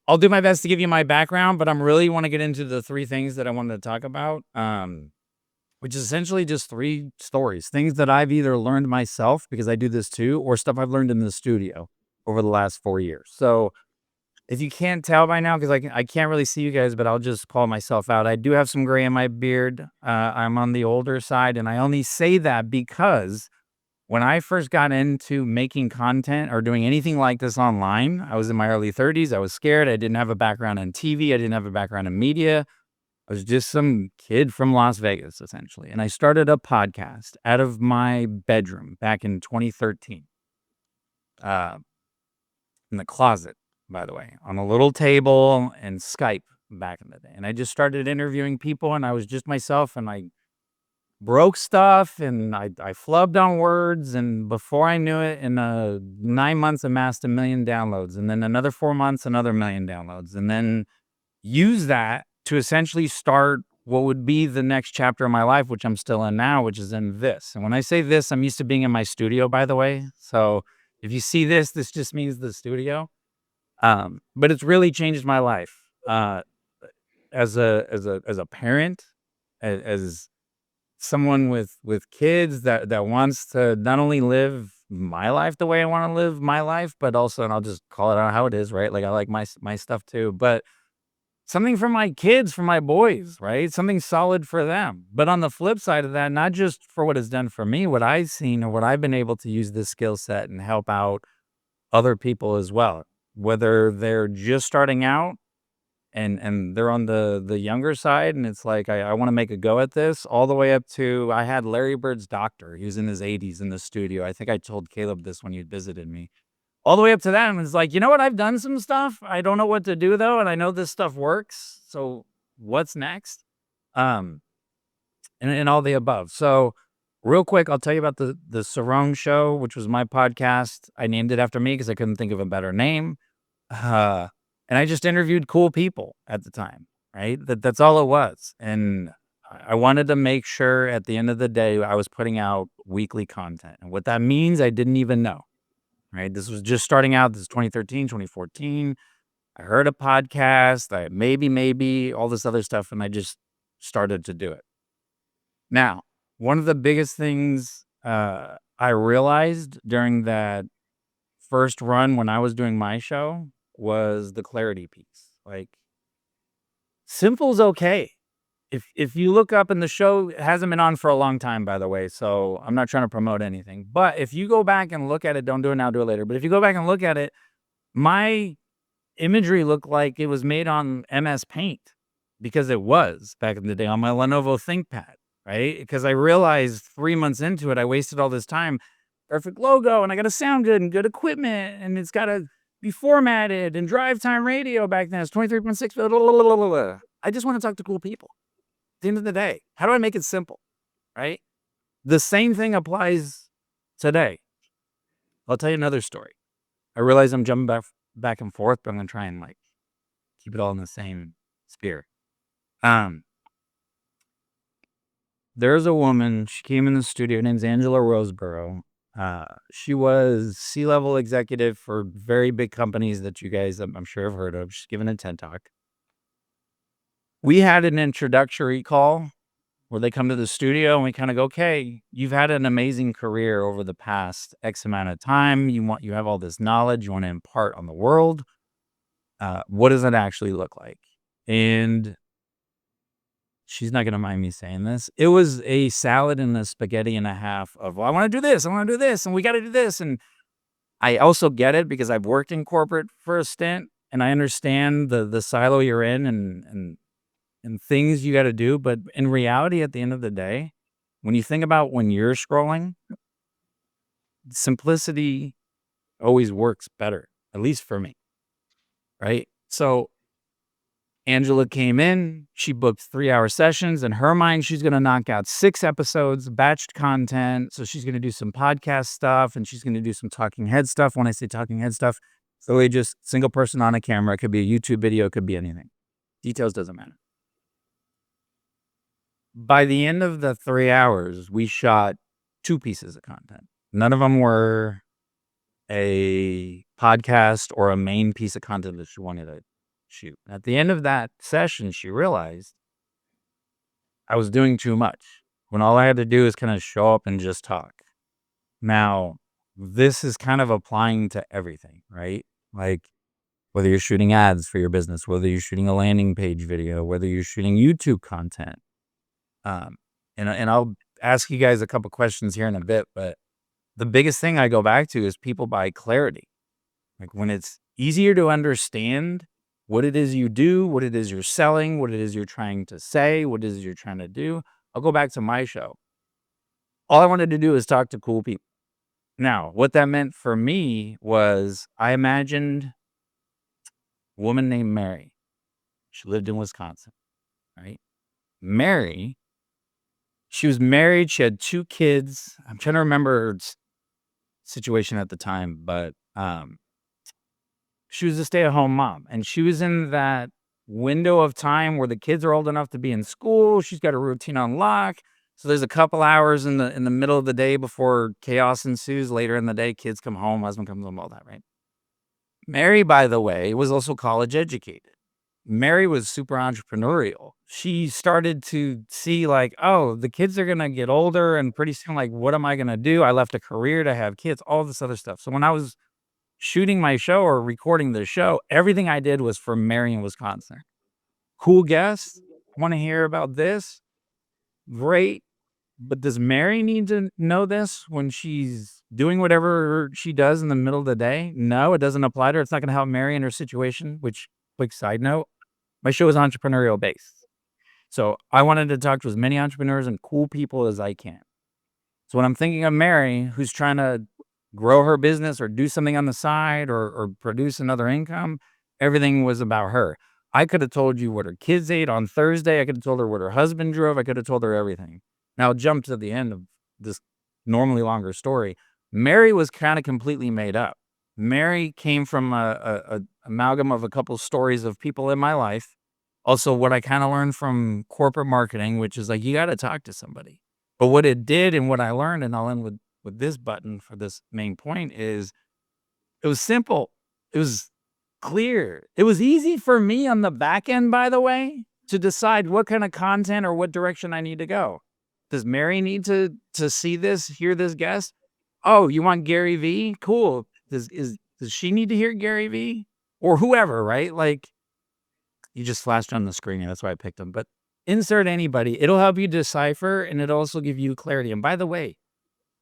I'll do my best to give you my background, but I'm really want to get into the three things that I wanted to talk about, which is essentially just three stories, things that I've either learned myself because I do this too, or stuff I've learned in the studio over the last 4 years. So if you can't tell by now, because I can't really see you guys, but I'll just call myself out. I do have some gray in my beard. I'm on the older side, and I only say that because when I first got into making content or doing anything like this online, I was in my early 30s. I was scared. I didn't have a background in TV. I didn't have a background in media. I was just some kid from Las Vegas, essentially. And I started a podcast out of my bedroom back in 2013, uh, in the closet, by the way, on a little table and Skype back in the day. And I just started interviewing people, and I was just myself, and I broke stuff, and I flubbed on words, and before I knew it, in 9 months, amassed 1,000,000 downloads, and then another 4 months, another 1,000,000 downloads, and then use that to essentially start what would be the next chapter of my life, which I'm still in now, which is in this. And when I say this, I'm used to being in my studio, by the way. So if you see this just means the studio. But it's really changed my life as a parent, as someone with kids that wants to not only live my life the way I want to live my life, but also, and I'll just call it out how it is, right? Like I like my stuff too, but something for my kids, for my boys, right? Something solid for them. But on the flip side of that, not just for what it's done for me, what I've seen or what I've been able to use this skill set and help out other people as well, whether they're just starting out and they're on the younger side, and it's like, I wanna make a go at this, all the way up to I had Larry Bird's doctor. He was in his 80s in the studio. I think I told Caleb this when you visited me. All the way up to that, and it's like, "You know what? I've done some stuff. I don't know what to do, though, and I know this stuff works, so what's next?" Um, and all the above. So, real quick, I'll tell you about the Cerone Show, which was my podcast. I named it after me because I couldn't think of a better name. Uh, and I just interviewed cool people at the time, right? That's all it was. And I wanted to make sure at the end of the day I was putting out weekly content. And what that means, I didn't even know, right? This was just starting out. This is 2013, 2014. I heard a podcast, I maybe all this other stuff, and I just started to do it. Now, one of the biggest things I realized during that first run when I was doing my show was the clarity piece. Like, simple's okay. If you look up, and the show hasn't been on for a long time, by the way, so I'm not trying to promote anything. But if you go back and look at it, don't do it now, do it later. But if you go back and look at it, my imagery looked like it was made on MS Paint, because it was back in the day on my Lenovo ThinkPad, right? Because I realized 3 months into it, I wasted all this time. Perfect logo, and I gotta sound good and good equipment, and it's gotta be formatted, and drive time radio back then, it's 23.6. I just wanna talk to cool people. At the end of the day, how do I make it simple, right? The same thing applies today. I'll tell you another story. I realize I'm jumping back and forth, but I'm gonna try and, like, keep it all in the same sphere. Um, there's a woman, she came in the studio, her name's Angela Roseborough. She was C-level executive for very big companies that you guys, I'm sure, have heard of. She's giving a TED Talk. We had an introductory call where they come to the studio, and we kinda go, "Okay, you've had an amazing career over the past X amount of time. You have all this knowledge you wanna impart on the world. What does it actually look like?" And she's not gonna mind me saying this. It was a salad and a spaghetti and a half of, "Well, I wanna do this, I wanna do this, and we gotta do this," and I also get it because I've worked in corporate for a stint, and I understand the silo you're in, and things you gotta do, but in reality, at the end of the day, when you think about when you're scrolling, simplicity always works better, at least for me, right? So Angela came in, she booked 3-hour sessions. In her mind, she's gonna knock out 6 episodes, batched content, so she's gonna do some podcast stuff, and she's gonna do some talking head stuff. When I say talking head stuff, it's really just single person on a camera. It could be a YouTube video, it could be anything. Details doesn't matter. By the end of the 3 hours, we shot 2 pieces of content. None of them were a podcast or a main piece of content that she wanted to shoot. At the end of that session, she realized I was doing too much when all I had to do is kind of show up and just talk. Now, this is kind of applying to everything, right? Like whether you're shooting ads for your business, whether you're shooting a landing page video, whether you're shooting YouTube content. Um, and I'll ask you guys a couple questions here in a bit, but the biggest thing I go back to is people buy clarity. Like when it's easier to understand what it is you do, what it is you're selling, what it is you're trying to say, what it is you're trying to do. I'll go back to my show. All I wanted to do is talk to cool people. Now, what that meant for me was I imagined a woman named Mary. She lived in Wisconsin, right? Mary, she was married. She had 2 kids. I'm trying to remember her situation at the time, but she was a stay-at-home mom, and she was in that window of time where the kids are old enough to be in school. She's got a routine on lock. So there's a couple hours in the middle of the day before chaos ensues. Later in the day, kids come home, husband comes home, all that, right? Mary, by the way, was also college educated. Mary was super entrepreneurial. She started to see like, oh, the kids are gonna get older, and pretty soon, like, what am I gonna do? I left a career to have kids, all this other stuff. So when I was shooting my show or recording the show, everything I did was for Marion, Wisconsin. Cool guest? Want to hear about this? Great. But does Mary need to know this when she's doing whatever she does in the middle of the day? No, it doesn't apply to her. It's not going to help Mary in her situation, which, quick side note, my show is entrepreneurial based. So I wanted to talk to as many entrepreneurs and cool people as I can. So when I'm thinking of Mary, who's trying to grow her business or do something on the side or produce another income, everything was about her. I could have told you what her kids ate on Thursday. I could have told her what her husband drove. I could have told her everything. Now, jump to the end of this normally longer story. Mary was kind of completely made up. Mary came from a amalgam of a couple stories of people in my life. Also, what I kind of learned from corporate marketing, which is like you got to talk to somebody. But what it did and what I learned, and I'll end with this button for this main point, is it was simple. It was clear. It was easy for me on the back end, by the way, to decide what kind of content or what direction I need to go. Does Mary need to see this, hear this guest? Oh, you want Gary V? Cool. Does she need to hear Gary V? Or whoever, right? Like you just flashed on the screen, and that's why I picked them. But insert anybody. It'll help you decipher, and it'll also give you clarity. And by the way,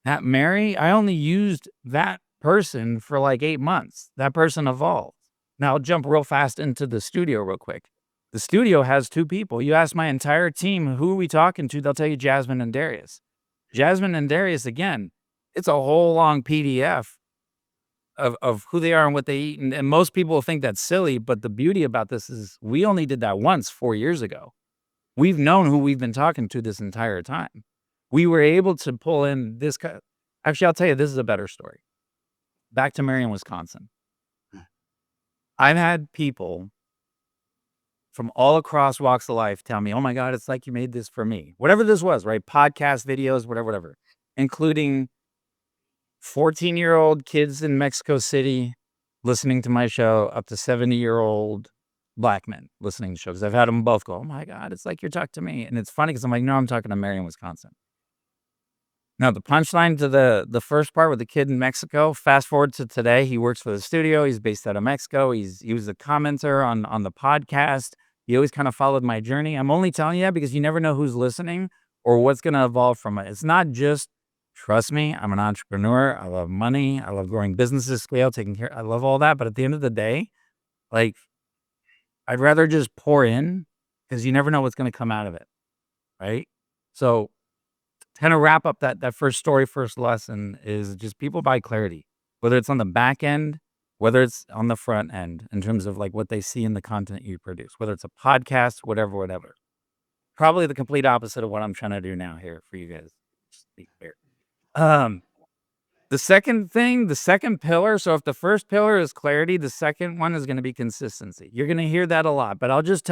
that Mary, I only used that person for like 8 months. That person evolved. Now I'll jump real fast into the studio real quick. The studio has 2 people. You ask my entire team, who are we talking to? They'll tell you Jasmine and Darius. Jasmine and Darius, again, it's a whole long PDF of who they are and what they eat. And most people think that's silly, but the beauty about this is we only did that once 4 years ago. We've known who we've been talking to this entire time. We were able to pull in this. Actually, I'll tell you, this is a better story. Back to Marion, Wisconsin. I've had people from all across walks of life tell me, oh my God, it's like you made this for me. Whatever this was, right? Podcast, videos, whatever, including 14-year-old kids in Mexico City listening to my show, up to 70-year-old Black men listening to shows. I've had them both go, oh my God, it's like you're talking to me. And it's funny because I'm like, no, I'm talking to Marion, Wisconsin. Now, the punchline to the first part with the kid in Mexico, fast forward to today, he works for the studio. He's based out of Mexico. He was a commenter on the podcast. He always kind of followed my journey. I'm only telling you that because you never know who's listening or what's going to evolve from it. It's not just, trust me, I'm an entrepreneur. I love money. I love growing businesses, scale, taking care. I love all that. But at the end of the day, like, I'd rather just pour in because you never know what's going to come out of it, right? So kind of wrap up that first story, first lesson is just people buy clarity, whether it's on the back end, whether it's on the front end in terms of like what they see in the content you produce, whether it's a podcast, whatever. Probably the complete opposite of what I'm trying to do now here for you guys. Just be clear. Um, the second thing, the second pillar. So if the first pillar is clarity, the second one is going to be consistency. You're going to hear that a lot, but I'll just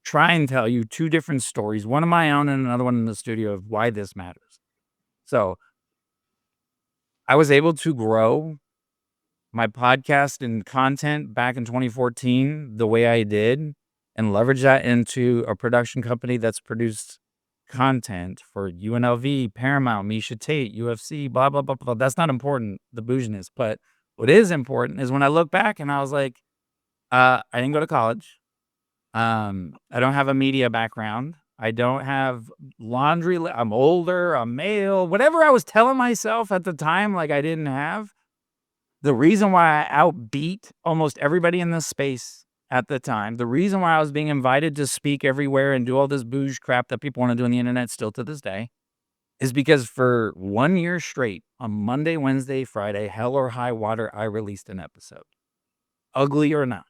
try and tell you 2 different stories, one of my own and another one in the studio of why this matters. So I was able to grow my podcast and content back in 2014 the way I did and leverage that into a production company that's produced content for UNLV, Paramount, Misha Tate, UFC, blah, blah, blah, blah. That's not important, the bouginess. But what is important is when I look back and I was like, I didn't go to college. I don't have a media background. I don't have I'm older, I'm male, whatever I was telling myself at the time, like I didn't have. The reason why I outbeat almost everybody in this space at the time, the reason why I was being invited to speak everywhere and do all this bouge crap that people want to do on the internet still to this day, is because for 1 year straight, on Monday, Wednesday, Friday, hell or high water, I released an episode. Ugly or not.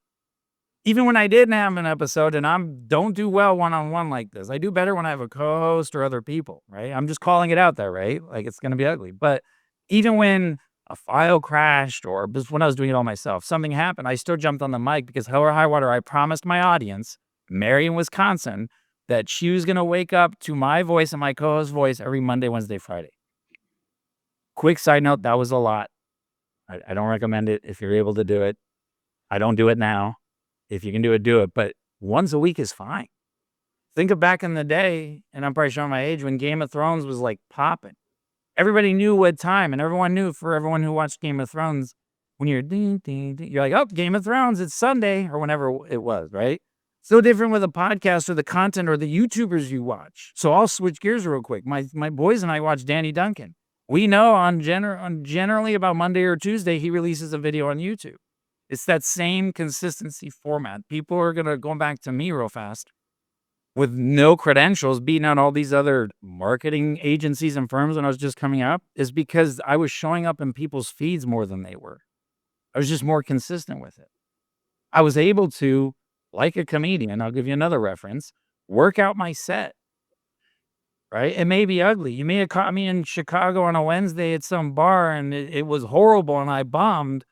Even when I didn't have an episode and don't do well one-on-one like this. I do better when I have a co-host or other people, right? I'm just calling it out there, right? Like it's going to be ugly. But even when a file crashed or just when I was doing it all myself, something happened, I still jumped on the mic because hell or high water, I promised my audience, Mary in Wisconsin, that she was going to wake up to my voice and my co-host voice every Monday, Wednesday, Friday. Quick side note, that was a lot. I don't recommend it if you're able to do it. I don't do it now. If you can do it, do it. But once a week is fine. Think of back in the day, and I'm probably showing my age, when Game of Thrones was like popping. Everybody knew what time, and everyone knew for everyone who watched Game of Thrones, when you're ding, ding, ding, you're like, oh, Game of Thrones, it's Sunday, or whenever it was, right? So different with a podcast or the content or the YouTubers you watch. So I'll switch gears real quick. My boys and I watch Danny Duncan. We know on generally about Monday or Tuesday, he releases a video on YouTube. It's that same consistency format. People are going back to me real fast with no credentials, beating out all these other marketing agencies and firms when I was just coming up, is because I was showing up in people's feeds more than they were. I was just more consistent with it. I was able to, like a comedian, I'll give you another reference, work out my set, right? It may be ugly. You may have caught me in Chicago on a Wednesday at some bar and it was horrible and I bombed.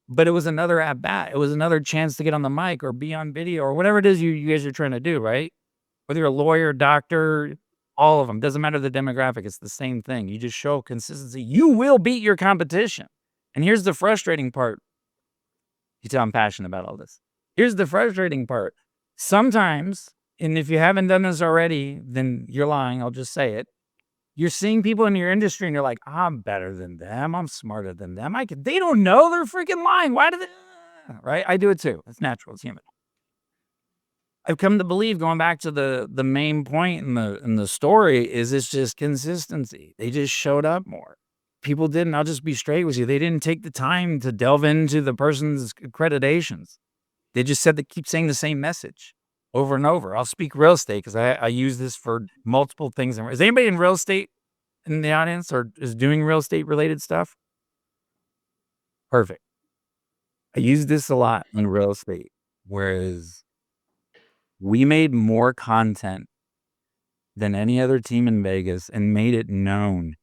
But it was another at bat. It was another chance to get on the mic or be on video or whatever it is you guys are trying to do, right? Whether you're a lawyer, doctor, all of them. Doesn't matter the demographic. It's the same thing. You just show consistency. You will beat your competition. And here's the frustrating part. You tell I'm passionate about all this. Here's the frustrating part. Sometimes, and if you haven't done this already, then you're lying. I'll just say it. You're seeing people in your industry and you're like, I'm better than them. I'm smarter than them. They don't know. They're freaking lying. Why do they? Right? I do it too. It's natural. It's human. I've come to believe, going back to the main point in the story, is it's just consistency. They just showed up more. People didn't. I'll just be straight with you. They didn't take the time to delve into the person's accreditations. They just keep saying the same message over and over. I'll speak real estate because I use this for multiple things. Is anybody in real estate in the audience or is doing real estate related stuff? Perfect. I use this a lot in real estate, whereas we made more content than any other team in Vegas and made it known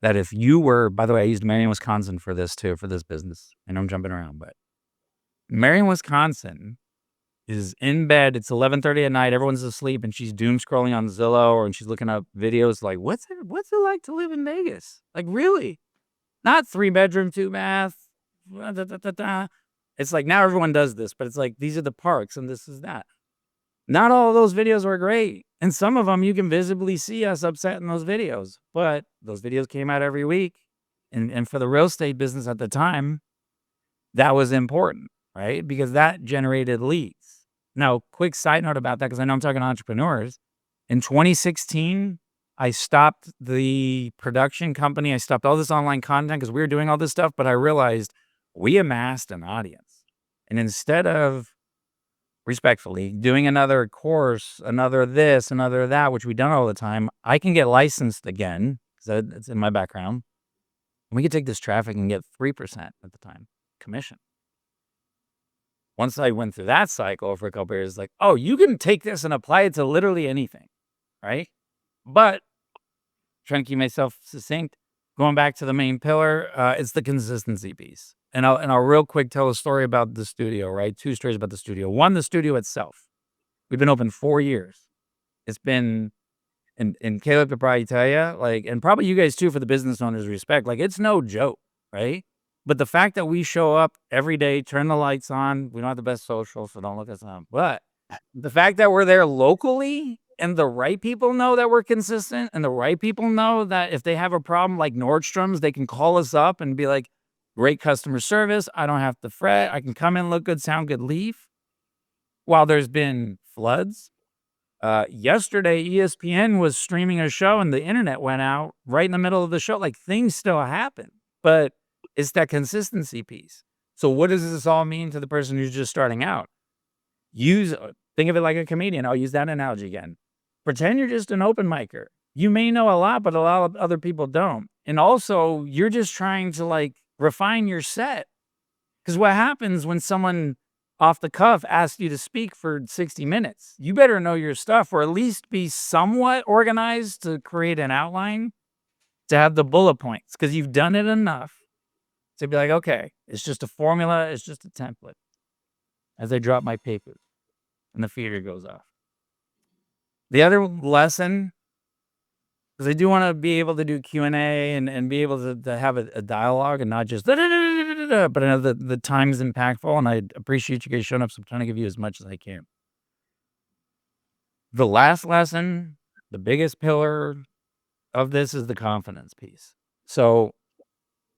that if you were, by the way, I used Marion, Wisconsin for this too, for this business. I know I'm jumping around, but Marion, Wisconsin is in bed. It's 11:30 at night. Everyone's asleep, and she's doom scrolling on Zillow, and she's looking up videos like, "What's it like to live in Vegas? Like, really? Not 3-bedroom, 2-bath. Da, da, da, da." It's like now everyone does this, but it's like these are the parks, and this is that. Not all of those videos were great, and some of them you can visibly see us upset in those videos. But those videos came out every week, and for the real estate business at the time, that was important, right? Because that generated leads. Now, quick side note about that, because I know I'm talking to entrepreneurs. In 2016, I stopped the production company. I stopped all this online content because we were doing all this stuff, but I realized we amassed an audience. And instead of, respectfully, doing another course, another this, another that, which we done all the time, I can get licensed again, because it's in my background. And we could take this traffic and get 3% at the time commission. Once I went through that cycle for a couple of years, like, oh, you can take this and apply it to literally anything, right? But trying to keep myself succinct, going back to the main pillar, it's the consistency piece. And I'll real quick tell a story about the studio, right? 2 stories about the studio. One, the studio itself. We've been open 4 years. It's been, and Caleb could probably tell you, like, and probably you guys too, for the business owners' respect, like, it's no joke, right? But the fact that we show up every day, turn the lights on, we don't have the best social, so don't look us up. But the fact that we're there locally and the right people know that we're consistent and the right people know that if they have a problem like Nordstrom's, they can call us up and be like, great customer service. I don't have to fret. I can come in, look good, sound good, leave. While there's been floods, yesterday, ESPN was streaming a show and the internet went out right in the middle of the show. Like things still happen, but it's that consistency piece. So what does this all mean to the person who's just starting out? Think of it like a comedian. I'll use that analogy again. Pretend you're just an open micer. You may know a lot, but a lot of other people don't. And also, you're just trying to like refine your set. Because what happens when someone off the cuff asks you to speak for 60 minutes? You better know your stuff or at least be somewhat organized to create an outline to have the bullet points because you've done it enough to be like, okay, it's just a formula, it's just a template. As I drop my paper and the feeder goes off. The other lesson, because I do want to be able to do Q&A and be able to have a dialogue and not just but I know the time's impactful and I appreciate you guys showing up, so I'm trying to give you as much as I can. The last lesson, the biggest pillar of this is the confidence piece. So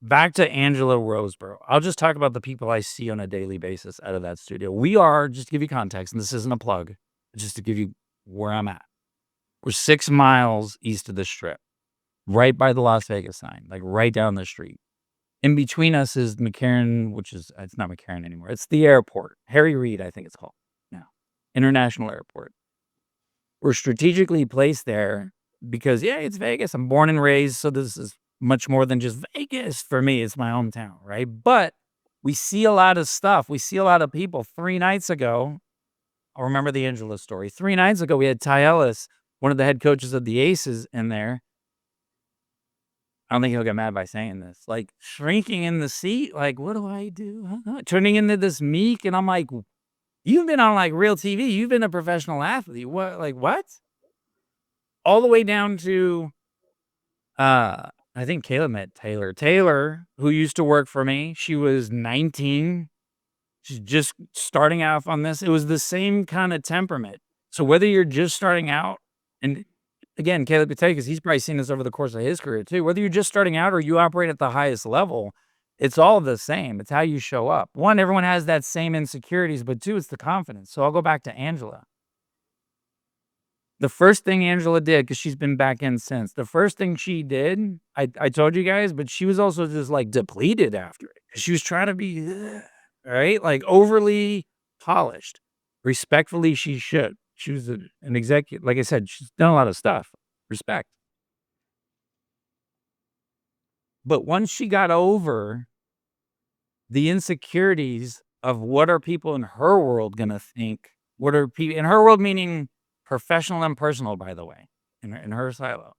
back to Angela Roseborough. I'll just talk about the people I see on a daily basis out of that studio. We are, just to give you context, and this isn't a plug, just to give you where I'm at. We're 6 miles east of the Strip, right by the Las Vegas sign, like right down the street. In between us is McCarran, which is, it's not McCarran anymore. It's the airport. Harry Reid, I think it's called now. International Airport. We're strategically placed there because, yeah, it's Vegas. I'm born and raised, so this is much more than just Vegas for me. It's my hometown, right? But we see a lot of stuff. We see a lot of people. 3 nights ago, I'll remember the Angela story. 3 nights ago, we had Ty Ellis, one of the head coaches of the Aces, in there. I don't think he'll get mad by saying this. Like, shrinking in the seat, like, what do I do? Turning into this meek, and I'm like, you've been on, like, real TV. You've been a professional athlete. What? Like, what? All the way down to, I think Caleb met Taylor. Taylor, who used to work for me, she was 19. She's just starting off on this. It was the same kind of temperament. So whether you're just starting out, and again, Caleb could tell you because he's probably seen this over the course of his career too. Whether you're just starting out or you operate at the highest level, it's all the same. It's how you show up. One, everyone has that same insecurities, but two, it's the confidence. So I'll go back to Angela. The first thing Angela did, because she's been back in since, the first thing she did, I told you guys, but she was also just like depleted after it. She was trying to be, right? Like overly polished. Respectfully, she should. She was an executive. Like I said, she's done a lot of stuff. Respect. But once she got over the insecurities of what are people in her world going to think, what are people in her world, meaning professional and personal, by the way, in her silo.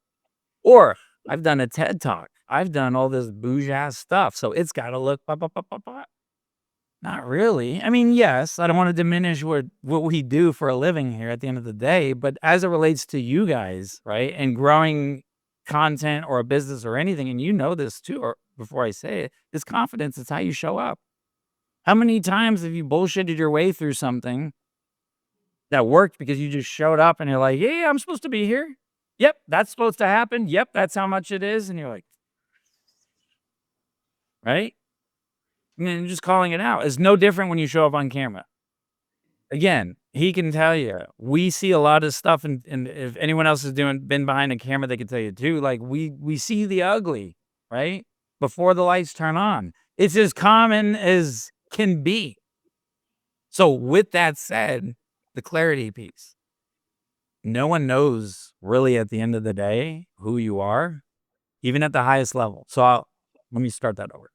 Or I've done a TED Talk. I've done all this bougie stuff. So it's got to look, blah, blah, blah, blah, blah. Not really. I mean, yes, I don't want to diminish what we do for a living here at the end of the day, but as it relates to you guys, right, and growing content or a business or anything, and you know this too, or before I say it, this confidence is how you show up. How many times have you bullshitted your way through something that worked because you just showed up and you're like, yeah, I'm supposed to be here. Yep, that's supposed to happen. Yep, that's how much it is. And you're like, right? And then just calling it out is no different when you show up on camera. Again, he can tell you, we see a lot of stuff, and if anyone else has been behind a camera, they can tell you too. Like we see the ugly, right? Before the lights turn on. It's as common as can be. So with that said, the clarity piece. No one knows really at the end of the day who you are, even at the highest level. So let me start that over.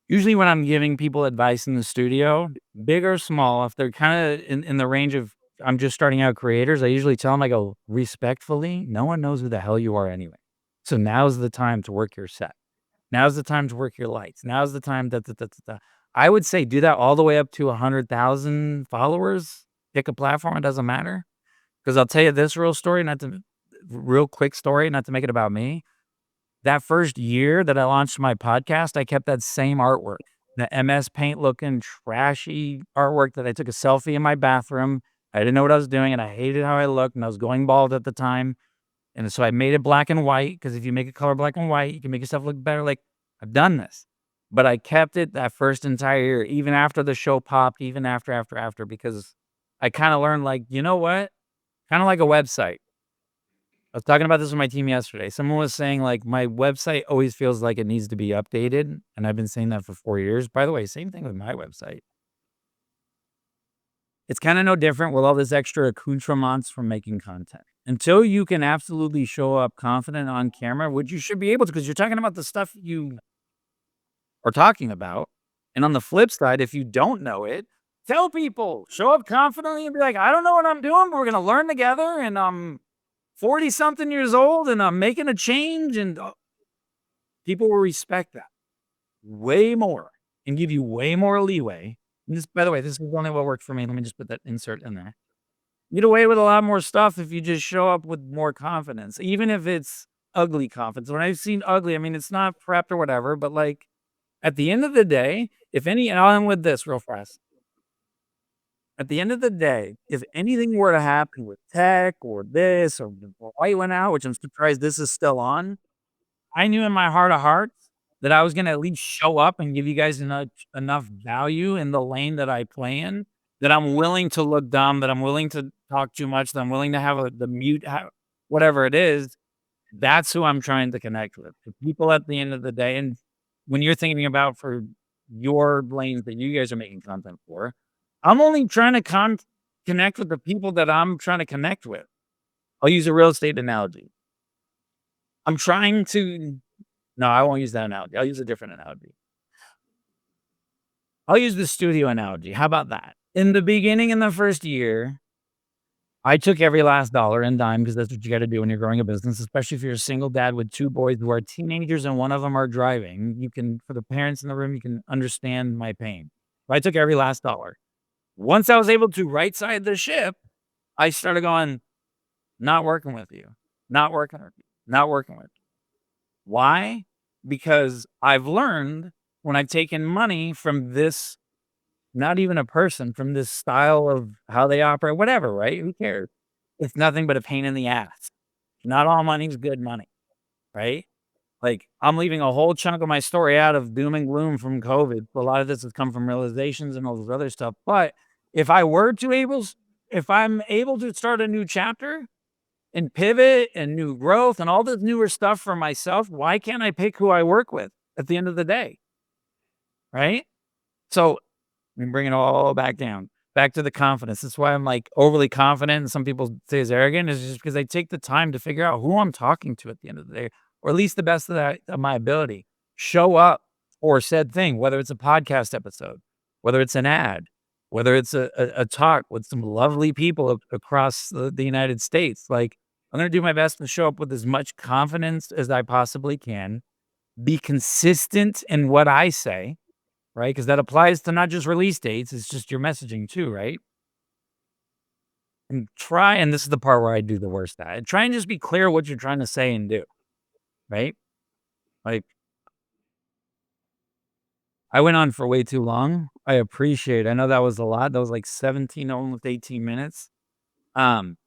Usually when I'm giving people advice in the studio, big or small, if they're kind of in the range of I'm just starting out creators, I usually tell them, I go, respectfully, no one knows who the hell you are anyway. So now's the time to work your set. Now's the time to work your lights. Now's the time that I would say do that all the way up to 100,000 followers. Pick a platform, it doesn't matter. Because I'll tell you this real quick story, not to make it about me. That first year that I launched my podcast, I kept that same artwork, the MS Paint looking trashy artwork that I took a selfie in my bathroom. I didn't know what I was doing, and I hated how I looked, and I was going bald at the time. And so I made it black and white because if you make a color black and white, you can make yourself look better. Like, I've done this. But I kept it that first entire year, even after the show popped, even after, because I kinda learned, like, you know what? Kinda like a website. I was talking about this with my team yesterday. Someone was saying, like, "My website always feels like it needs to be updated," and I've been saying that for 4 years. By the way, same thing with my website. It's kinda no different with all this extra accoutrements from making content. Until you can absolutely show up confident on camera, which you should be able to, because 'cause you're talking about the stuff you are talking about, and on the flip side, if you don't know it, tell people. Show up confidently and be like, "I don't know what I'm doing, but we're gonna learn together, and I'm 40 something years old, and I'm making a change," and, people will respect that way more and give you way more leeway. And this, by the way, this is only what worked for me. Let me just put that insert in there. Get away with a lot more stuff if you just show up with more confidence, even if it's ugly confidence. When I've seen ugly, I mean, it's not prepped or whatever, but like at the end of the day, if any, and I'll end with this real fast. At the end of the day, if anything were to happen with tech or this or the light went out, which I'm surprised this is still on, I knew in my heart of hearts that I was gonna at least show up and give you guys enough value in the lane that I play in, that I'm willing to look dumb, that I'm willing to talk too much, that I'm willing to have the mute whatever it is. That's who I'm trying to connect with. The people at the end of the day, and when you're thinking about for your lanes that you guys are making content for, I'm only trying to connect with the people that I'm trying to connect with. I'll use a real estate analogy. I'm trying to No, I won't use that analogy. I'll use a different analogy. I'll use the studio analogy. How about that? In the beginning, in the first year, I took every last dollar and dime because that's what you got to do when you're growing a business, especially if you're a single dad with two boys who are teenagers and one of them are driving. You can, for the parents in the room, you can understand my pain. So I took every last dollar. Once I was able to right side the ship, I started going, not working with you, not working with you, not working with you. Why? Because I've learned when I've taken money from this, not even a person, from this style of how they operate, whatever, right? Who cares? It's nothing but a pain in the ass. Not all money's good money, right? Like, I'm leaving a whole chunk of my story out of doom and gloom from COVID. A lot of this has come from realizations and all this other stuff. But if I were to if I'm able to start a new chapter and pivot and new growth and all this newer stuff for myself, why can't I pick who I work with at the end of the day? Right? So we bring it all back down, back to the confidence. That's why I'm like overly confident. And some people say is arrogant is just because I take the time to figure out who I'm talking to at the end of the day, or at least the best of my ability. Show up for said thing, whether it's a podcast episode, whether it's an ad, whether it's a talk with some lovely people across the United States. Like, I'm going to do my best to show up with as much confidence as I possibly can, be consistent in what I say, right? Because that applies to not just release dates, it's just your messaging too, right? And try, and this is the part where I do the worst at, try and just be clear what you're trying to say and do, right? Like, I went on for way too long. I know that was a lot. That was like 17, almost 18 minutes. Um,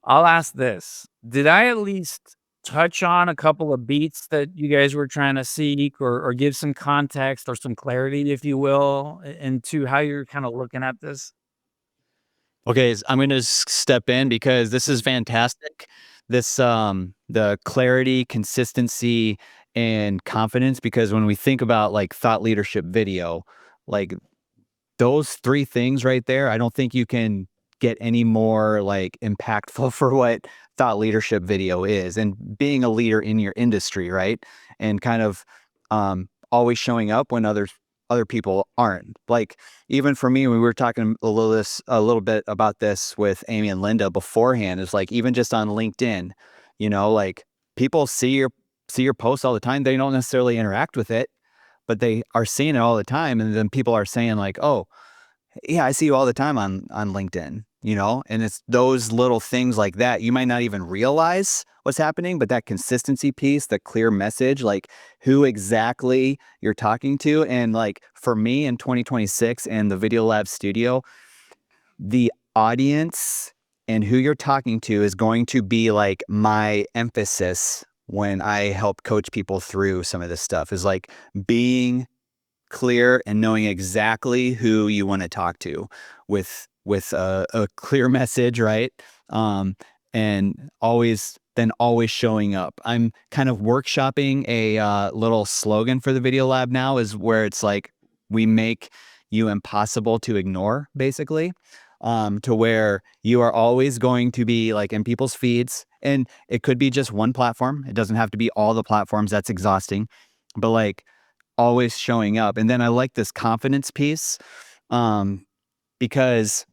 I'll ask this. Did I at least touch on a couple of beats that you guys were trying to seek, or give some context or some clarity, if you will, into how you're kind of looking at this? Okay, I'm gonna step in because this is fantastic. This, the clarity, consistency, and confidence, because when we think about, like, thought leadership video, like, those 3 things right there, I don't think you can get any more, like, impactful for what thought leadership video is, and being a leader in your industry, right? And kind of, always showing up when other people aren't. Like, even for me, we were talking a little bit about this with Amy and Linda beforehand, is, like, even just on LinkedIn, like, people see your posts all the time, they don't necessarily interact with it, but they are seeing it all the time, and then people are saying like, "Oh, Yeah, I see you all the time on LinkedIn, you know, and it's those little things like that. You might not even realize what's happening, but that consistency piece, the clear message, like who exactly you're talking to. And like for me in 2026 and the Video Lab studio, the audience and who you're talking to is going to be like my emphasis when I help coach people through some of this stuff is like being clear and knowing exactly who you want to talk to with a clear message, right? Um, and always showing up. I'm kind of workshopping a little slogan for the Video Lab now, is where it's like we make you impossible to ignore, basically. To where you are always going to be like in people's feeds, and it could be just one platform. It doesn't have to be all the platforms. That's exhausting, but like always showing up. And then I like this confidence piece, because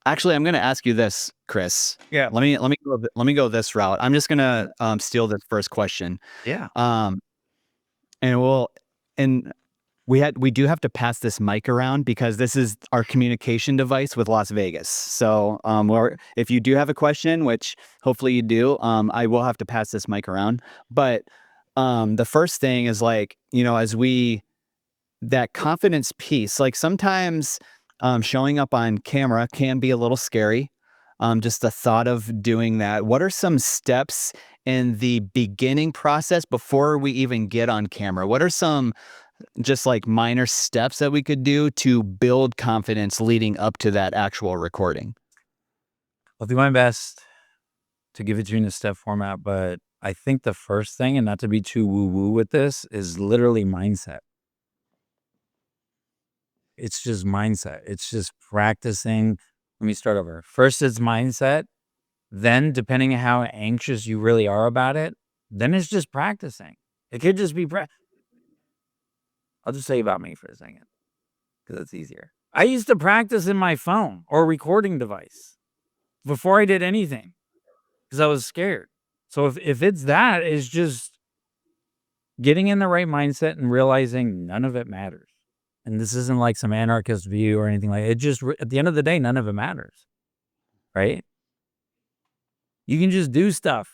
actually I'm going to ask you this, Chris. Yeah. Let me go this route. I'm just going to steal this first question. Yeah. Um, and and we do have to pass this mic around because this is our communication device with Las Vegas. So, or if you do have a question, which hopefully you do, I will have to pass this mic around. But the first thing is like, you know, that confidence piece, like sometimes showing up on camera can be a little scary. Just the thought of doing that. What are some steps in the beginning process before we even get on camera? What are some just like minor steps that we could do to build confidence leading up to that actual recording? I'll do my best to give it to you in a step format, but I think the first thing, and not to be too woo woo with this, is literally mindset. It's just mindset. It's just practicing. Let me start over. First, it's mindset. Then, depending on how anxious you really are about it, then it's just practicing. It could just be I'll just say about me for a second because it's easier. I used to practice in my phone or recording device before I did anything because I was scared. So if it's that, it's just getting in the right mindset and realizing none of it matters. And this isn't like some anarchist view or anything like it. Just at the end of the day, none of it matters, right? You can just do stuff.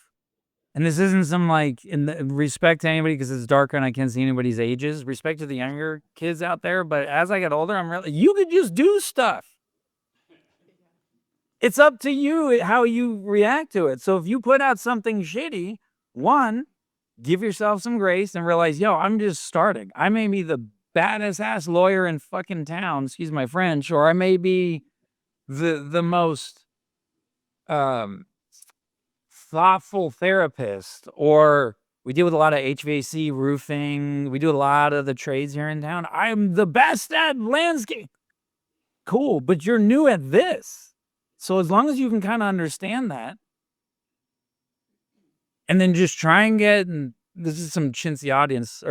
And this isn't some like in the respect to anybody because it's darker and I can't see anybody's ages. Respect to the younger kids out there. But as I get older, I'm really you could just do stuff. It's up to you how you react to it. So if you put out something shitty, one, give yourself some grace and realize, yo, I'm just starting. I may be the baddest ass lawyer in fucking town, excuse my French, or I may be the most um thoughtful therapist, or we deal with a lot of HVAC roofing. We do a lot of the trades here in town. I'm the best at landscape. Cool, but you're new at this. So as long as you can kind of understand that, and then just try and get, and this is some chintzy audience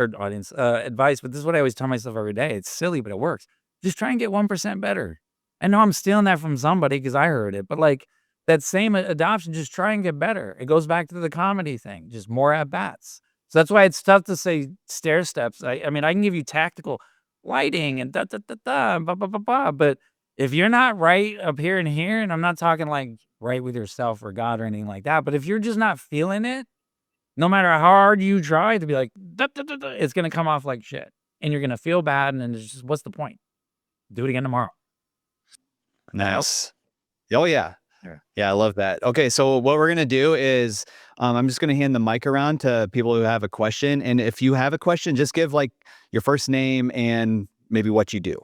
advice, but this is what I always tell myself every day. It's silly, but it works. Just try and get 1% better. I know I'm stealing that from somebody because I heard it, but like that same adoption, just try and get better. It goes back to the comedy thing, just more at bats. So that's why it's tough to say stair steps. I mean, I can give you tactical lighting and da da da da, ba ba ba ba, but if you're not right up here and here, and I'm not talking like right with yourself or God or anything like that, but if you're just not feeling it, no matter how hard you try to be like, "Da, da, da, da," it's gonna come off like shit, and you're gonna feel bad, and then it's just, what's the point? Do it again tomorrow. That help? Nice. Oh yeah. Yeah. Yeah, I love that. Okay, so what we're gonna do is I'm just gonna hand the mic around to people who have a question. And if you have a question, just give like your first name and maybe what you do.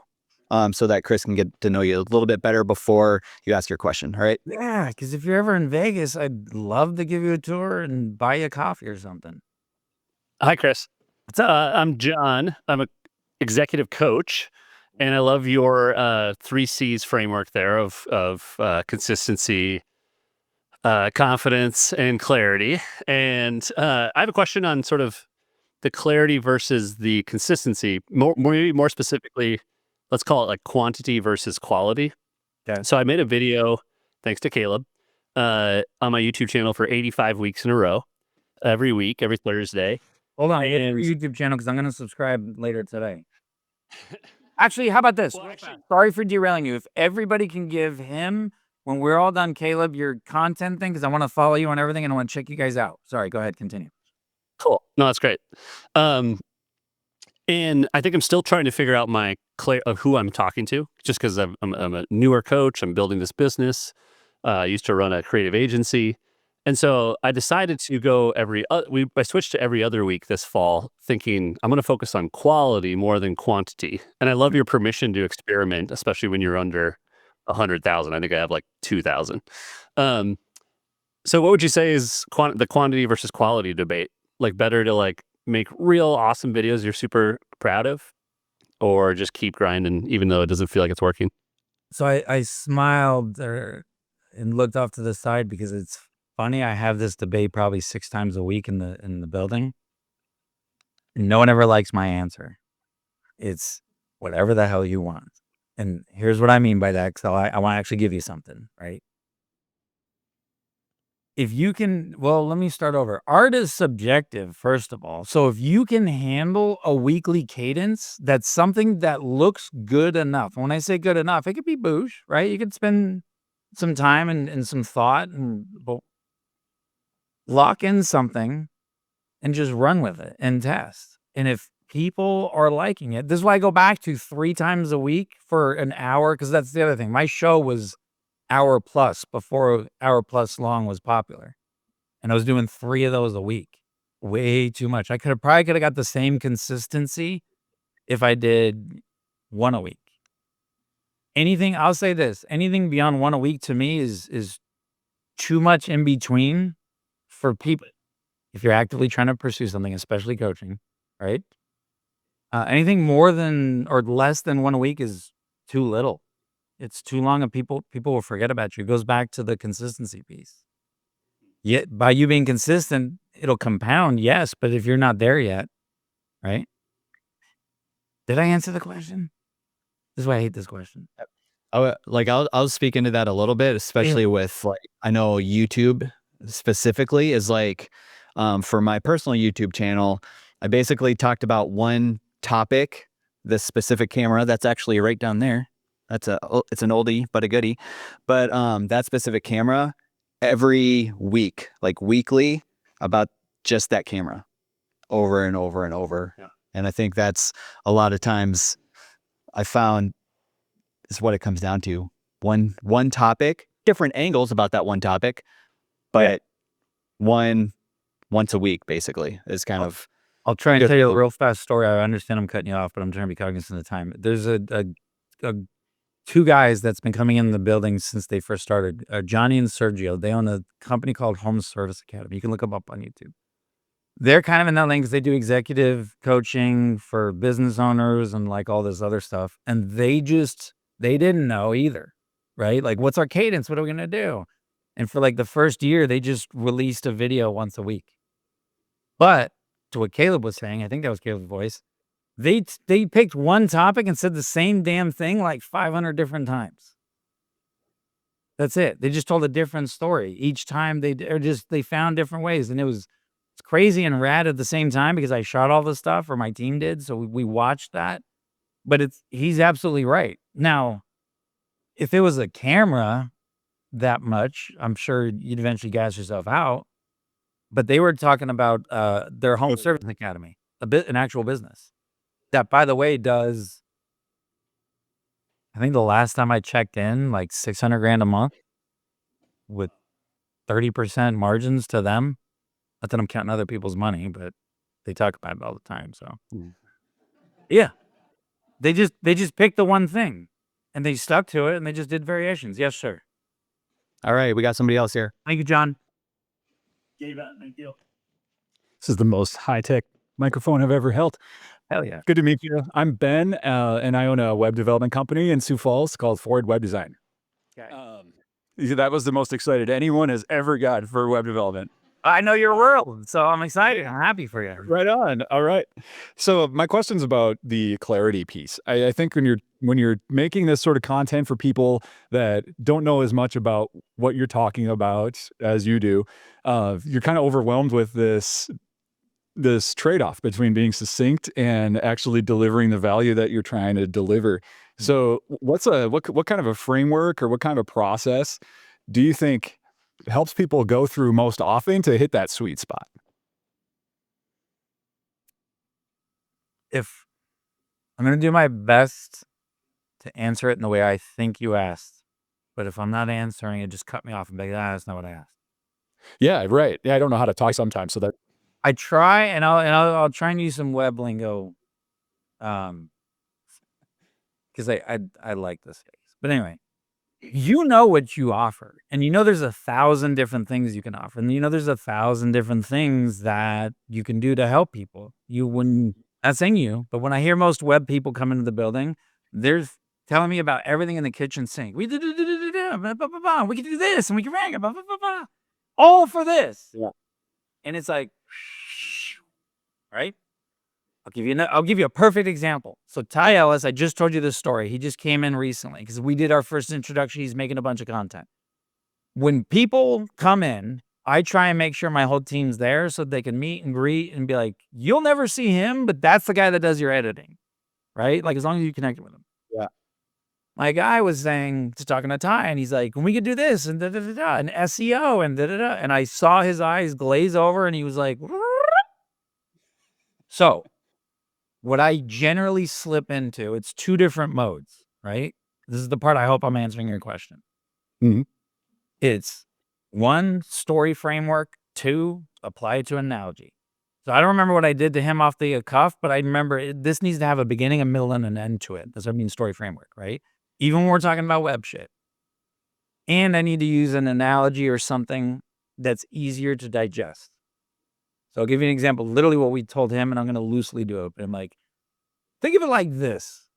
So that Chris can get to know you a little bit better before you ask your question. All right. Yeah, because if you're ever in Vegas, I'd love to give you a tour and buy you a coffee or something. Hi, Chris. I'm John. I'm a executive coach, and I love your 3 C's framework there of consistency, confidence, and clarity. And I have a question on sort of the clarity versus the consistency. Maybe more specifically, let's call it like quantity versus quality. Okay. So I made a video, thanks to Caleb, on my YouTube channel for 85 weeks in a row, every week, every Thursday. Hold on, what's And your YouTube channel? Because I'm gonna subscribe later today. Actually, how about this? Well, actually- Sorry for derailing you. If everybody can give him, when we're all done, Caleb, your content thing, because I want to follow you on everything and I want to check you guys out. Sorry, go ahead, continue. Cool. No, that's great. And I think I'm still trying to figure out my of who I'm talking to, just because I'm a newer coach. I'm building this business. I used to run a creative agency. And so I decided to go I switched to every other week this fall, thinking I'm going to focus on quality more than quantity. And I love your permission to experiment, especially when you're under 100,000. I think I have like 2,000. So what would you say is the quantity versus quality debate? Like better to like make real awesome videos you're super proud of, or just keep grinding even though it doesn't feel like it's working? So I smiled and looked off to the side because it's funny. I have this debate probably 6 times a week in the building. No one ever likes my answer. It's whatever the hell you want. And here's what I mean by that, because I want to actually give you something, right? If you can, well, let me start over. Art is subjective, first of all. So if you can handle a weekly cadence, that's something that looks good enough. When I say good enough, it could be boosh, right? You could spend some time and some thought and lock in something and just run with it and test. And if people are liking it, this is why I go back to 3 times a week for an hour, because that's the other thing. My show was hour plus before hour plus long was popular. And I was doing 3 of those a week. Way too much. I probably could have got the same consistency if I did 1 a week. I'll say this, anything beyond 1 a week to me is too much in between for people. If you're actively trying to pursue something, especially coaching, right? Anything more than or less than 1 a week is too little. It's too long, and people will forget about you. It goes back to the consistency piece. Yet by you being consistent, it'll compound, yes, but if you're not there yet, right? Did I answer the question? This is why I hate this question. I'll speak into that a little bit, especially with like, I know YouTube specifically is like, for my personal YouTube channel, I basically talked about one topic, this specific camera that's actually right down there. It's an oldie, but a goodie. But that specific camera every week, like weekly, about just that camera over and over and over. Yeah. And I think that's a lot of times I found is what it comes down to. One topic, different angles about that one topic, but once a week basically is kind of. I'll try and tell you a real fast story. I understand I'm cutting you off, but I'm trying to be cognizant of the time. There's a 2 guys that's been coming in the building since they first started, Johnny and Sergio. They own a company called Home Service Academy. You can look them up on YouTube. They're kind of in that lane because they do executive coaching for business owners and like all this other stuff. And they didn't know either, right? Like, what's our cadence? What are we going to do? And for like the first year, they just released a video once a week. But to what Caleb was saying, I think that was Caleb's voice, they picked one topic and said the same damn thing like 500 different times. That's it. They just told a different story each time. They found different ways, and it's crazy and rad at the same time because I shot all the stuff, or my team did, so we watched that. But he's absolutely right. Now, if it was a camera that much, I'm sure you'd eventually gas yourself out. But they were talking about their Home Service Academy, an actual business that, by the way, does, I think the last time I checked in, like $600,000 a month with 30% margins to them. Not that I'm counting other people's money, but they talk about it all the time. So yeah, they just picked the one thing and they stuck to it and they just did variations. Yes, sir. All right, we got somebody else here. Thank you, John. Thank you. This is the most high-tech microphone I've ever held. Hell yeah. Good to meet you. I'm Ben, and I own a web development company in Sioux Falls called Forward Web Design. Okay. That was the most excited anyone has ever got for web development. I know your world, so I'm excited. I'm happy for you. Right on. All right. So my question's about the clarity piece. I think when you're making this sort of content for people that don't know as much about what you're talking about as you do, you're kind of overwhelmed with this this trade-off between being succinct and actually delivering the value that you're trying to deliver. So what kind of a framework or what kind of a process do you think helps people go through most often to hit that sweet spot? If I'm going to do my best to answer it in the way I think you asked, but if I'm not answering it, just cut me off and be like, that's not what I asked. Yeah, right. Yeah, I don't know how to talk sometimes, so that I try, and I'll try and use some web lingo, because I like this space. But anyway, you know what you offer, and you know there's 1,000 different things you can offer, and you know there's 1,000 different things that you can do to help people. Not saying you, but when I hear most web people come into the building, they're telling me about everything in the kitchen sink. We can do this, and we can rank it, all for this. Yeah. And it's like, right? I'll give you a perfect example. So Ty Ellis, I just told you this story. He just came in recently because we did our first introduction. He's making a bunch of content. When people come in, I try and make sure my whole team's there so they can meet and greet and be like, you'll never see him, but that's the guy that does your editing, right? Like as long as you connect with him. Yeah. My guy was talking to Ty, and he's like, when we could do this and da-da-da-da, and SEO and da-da-da. And I saw his eyes glaze over and he was like, so what I generally slip into, it's 2 different modes, right? This is the part I hope I'm answering your question. Mhm. It's 1, story framework, 2, apply it to an analogy. So I don't remember what I did to him off the cuff, but I remember this needs to have a beginning, a middle, and an end to it. That's what I mean, story framework, right? Even when we're talking about web shit. And I need to use an analogy or something that's easier to digest. So I'll give you an example, literally what we told him, and I'm going to loosely do it. But I'm like, think of it like this.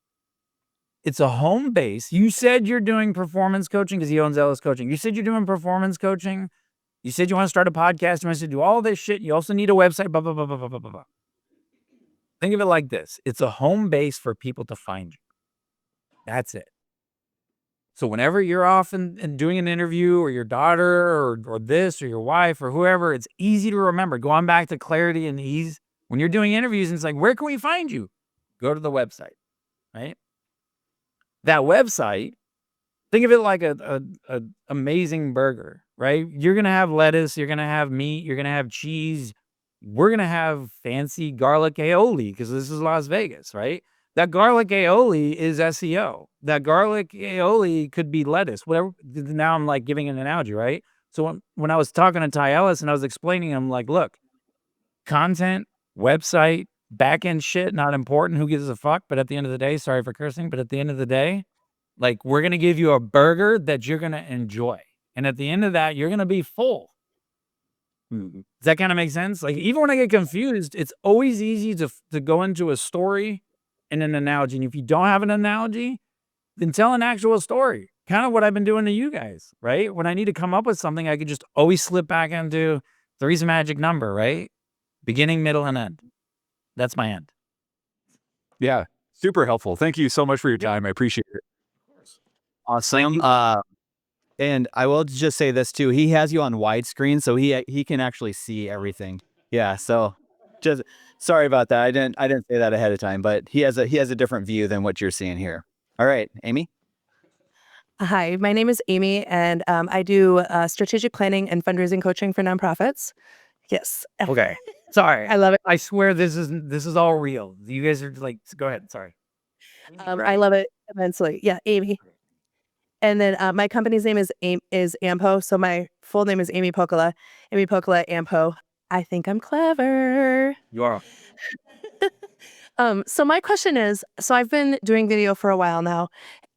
It's a home base. You said you're doing performance coaching because he owns Ellis Coaching. You said you're doing performance coaching. You said you want to start a podcast. You want to do all this shit. You also need a website, blah, blah, blah, blah, blah, blah, blah. Think of it like this. It's a home base for people to find you. That's it. So whenever you're off and doing an interview, or your daughter or this or your wife or whoever, it's easy to remember. Going back to clarity and ease. When you're doing interviews, it's like, where can we find you? Go to the website, right? That website, think of it like a amazing burger, right? You're going to have lettuce, you're going to have meat, you're going to have cheese. We're going to have fancy garlic aioli because this is Las Vegas, right? That garlic aioli is SEO. That garlic aioli could be lettuce, whatever. Now I'm like giving an analogy, right? So when I was talking to Ty Ellis and I was explaining him, like, look, content, website, back-end shit, not important. Who gives a fuck? But at the end of the day, sorry for cursing, but at the end of the day, like, we're going to give you a burger that you're going to enjoy. And at the end of that, you're going to be full. Does that kind of make sense? Like, even when I get confused, it's always easy to go into a story and an analogy. And if you don't have an analogy, then tell an actual story. Kind of what I've been doing to you guys, right? When I need to come up with something, I could just always slip back into 3's a magic number, right? Beginning, middle, and end. That's my end. Yeah, super helpful. Thank you so much for your time. I appreciate it. Awesome. And I will just say this too. He has you on widescreen, so he can actually see everything. Yeah. So just sorry about that. I didn't say that ahead of time, but he has a different view than what you're seeing here. All right, Amy. Hi, my name is Amy, and I do strategic planning and fundraising coaching for nonprofits. Yes. Okay. Sorry. I love it. I swear this is all real. You guys are like, go ahead. Sorry. I love it immensely. Yeah, Amy. And then my company's name is Ampo. So my full name is Amy Pocola. Amy Pocola Ampo. I think I'm clever. You are. So my question is, so I've been doing video for a while now,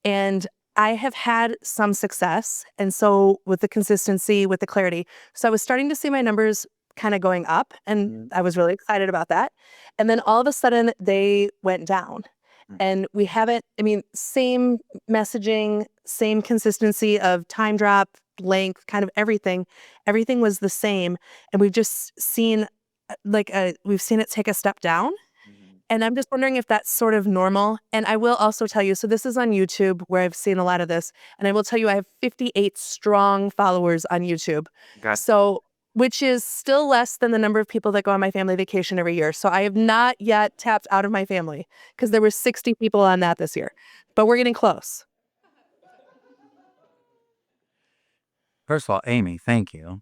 and I have had some success. And so with the consistency, with the clarity, so I was starting to see my numbers kind of going up, and I was really excited about that. And then all of a sudden they went down. And we haven't, same messaging, same consistency of time drop, length, kind of everything. Everything was the same. And we've just seen we've seen it take a step down. And I'm just wondering if that's sort of normal. And I will also tell you, so this is on YouTube where I've seen a lot of this. And I will tell you, I have 58 strong followers on YouTube. Okay. So which is still less than the number of people that go on my family vacation every year. So I have not yet tapped out of my family because there were 60 people on that this year, but we're getting close. First of all, Amy, thank you.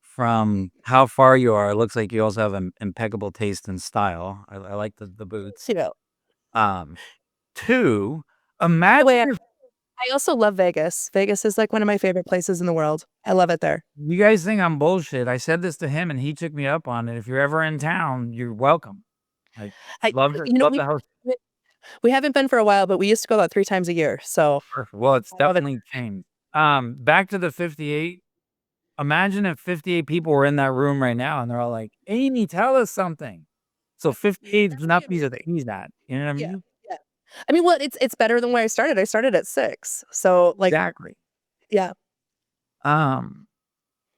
From how far you are, it looks like you also have an impeccable taste and style. I like the boots. You know, Two, by the imagine way, if I also love Vegas. Vegas is like one of my favorite places in the world. I love it there. you guys think I'm bullshit. I said this to him and he took me up on it. If you're ever in town, you're welcome. I I, love you know, the house. we haven't been for a while, but we used to go about 3 times a year. So Perfect. Well, it's I love it. definitely changed. Back to the 58. Imagine if 58 people were in that room right now and they're all like, Amy, tell us something. So 58 is not piece of the he's not. You know what I Yeah, mean? yeah. I mean, well, it's better than where I started. I started at 6. So like, Exactly. yeah.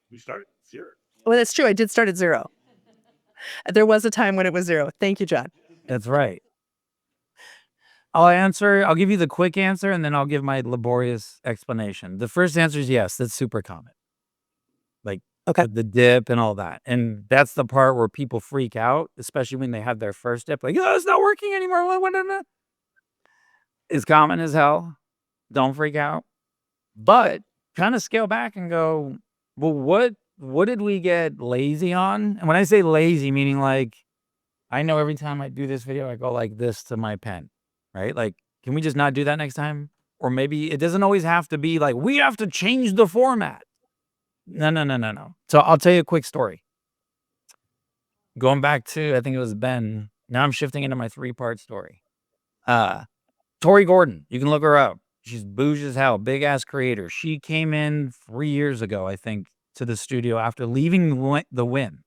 We started at 0. Well, that's true. I did start at 0. There was a time when it was 0. Thank you, John. That's right. I'll give you the quick answer and then I'll give my laborious explanation. The first answer is yes, that's super common. Like Okay. the dip and all that. And that's the part where people freak out, especially when they have their first dip. Like, oh, it's not working anymore. What? It's common as hell. Don't freak out. But kind of scale back and go, well, what did we get lazy on? And when I say lazy, meaning like, I know every time I do this video, I go like this to my pen, right? Like, can we just not do that next time? Or maybe it doesn't always have to be like, we have to change the format. No. So I'll tell you a quick story. Going back to, I think it was Ben. Now I'm shifting into my 3-part story. Tori Gordon, you can look her up. She's bougie as hell, big ass creator. She came in 3 years ago, I think, to the studio after leaving the Win.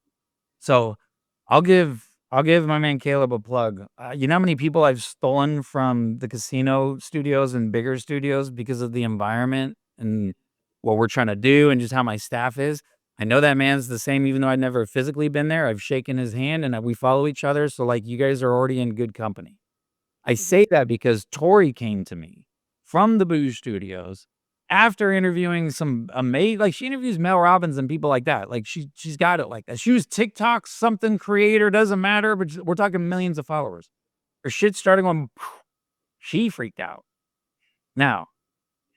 So I'll give my man Caleb a plug. You know how many people I've stolen from the casino studios and bigger studios because of the environment and what we're trying to do and just how my staff is? I know that man's the same, even though I've never physically been there. I've shaken his hand and we follow each other. So like you guys are already in good company. I say that because Tori came to me from the Booze Studios after interviewing some amazing, like she interviews Mel Robbins and people like that. Like she's got it like that. She was TikTok something creator, doesn't matter, but we're talking millions of followers. Her shit started going, she freaked out. Now,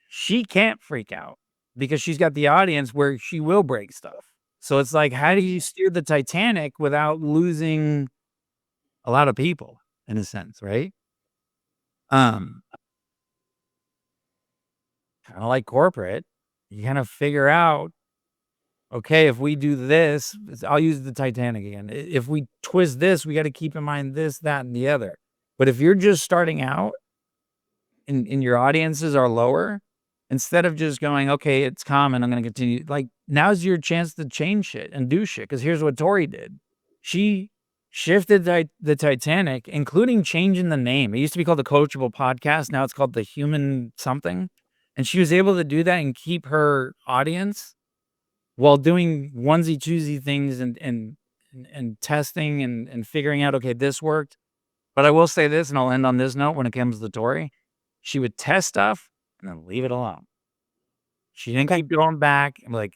she can't freak out because she's got the audience where she will break stuff. So it's like, how do you steer the Titanic without losing a lot of people in a sense, right? Kind of like corporate, you kind of figure out, okay, if we do this, I'll use the Titanic again. If we twist this, we got to keep in mind this, that, and the other. But if you're just starting out and your audiences are lower, instead of just going, okay, it's common, I'm going to continue. Like now's your chance to change shit and do shit. Because here's what Tori did. She shifted the Titanic, including changing the name. It used to be called the Coachable Podcast. Now it's called the Human Something. And she was able to do that and keep her audience while doing onesie choosy things and testing and figuring out, okay, this worked. But I will say this, and I'll end on this note when it comes to Tori. She would test stuff and then leave it alone. She didn't keep going back and like,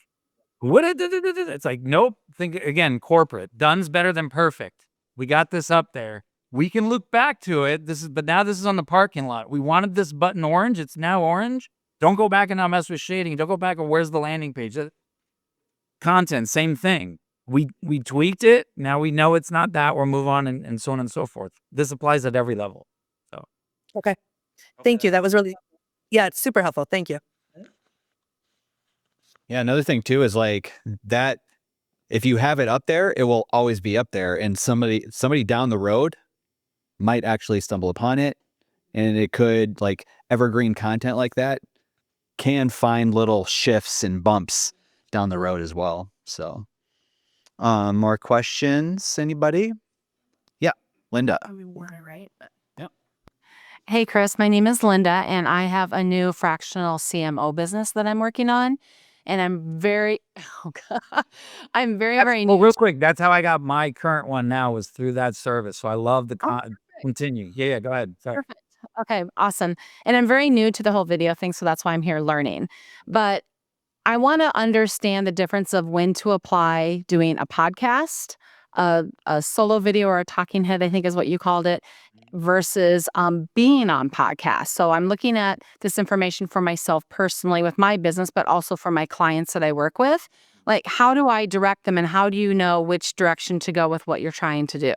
what? It's like, nope. Think again, corporate. Done's better than perfect. We got this up there. We can look back to it. But now this is on the parking lot. We wanted this button orange. It's now orange. Don't go back and not mess with shading. Don't go back and where's the landing page? Content, same thing. We tweaked it. Now we know it's not that. We'll move on and so on and so forth. This applies at every level. So Okay. Thank you. That was really, yeah, it's super helpful. Thank you. Yeah, another thing too is like that if you have it up there, it will always be up there and somebody down the road might actually stumble upon it and it could like evergreen content like that can find little shifts and bumps down the road as well. So, more questions, anybody? Yeah, Linda. We were right. Yep. Hey, Chris, my name is Linda, and I have a new fractional CMO business that I'm working on. And I'm very, I'm very well, new. real quick, that's how I got my current one now was through that service. So I love the continue. Yeah, go ahead. Sorry. Perfect. Okay, awesome. And I'm very new to the whole video thing, so that's why I'm here learning. But I want to understand the difference of when to apply doing a podcast, a solo video or a talking head, I think is what you called it, versus being on podcasts. So I'm looking at this information for myself personally with my business, but also for my clients that I work with. Like, how do I direct them and how do you know which direction to go with what you're trying to do?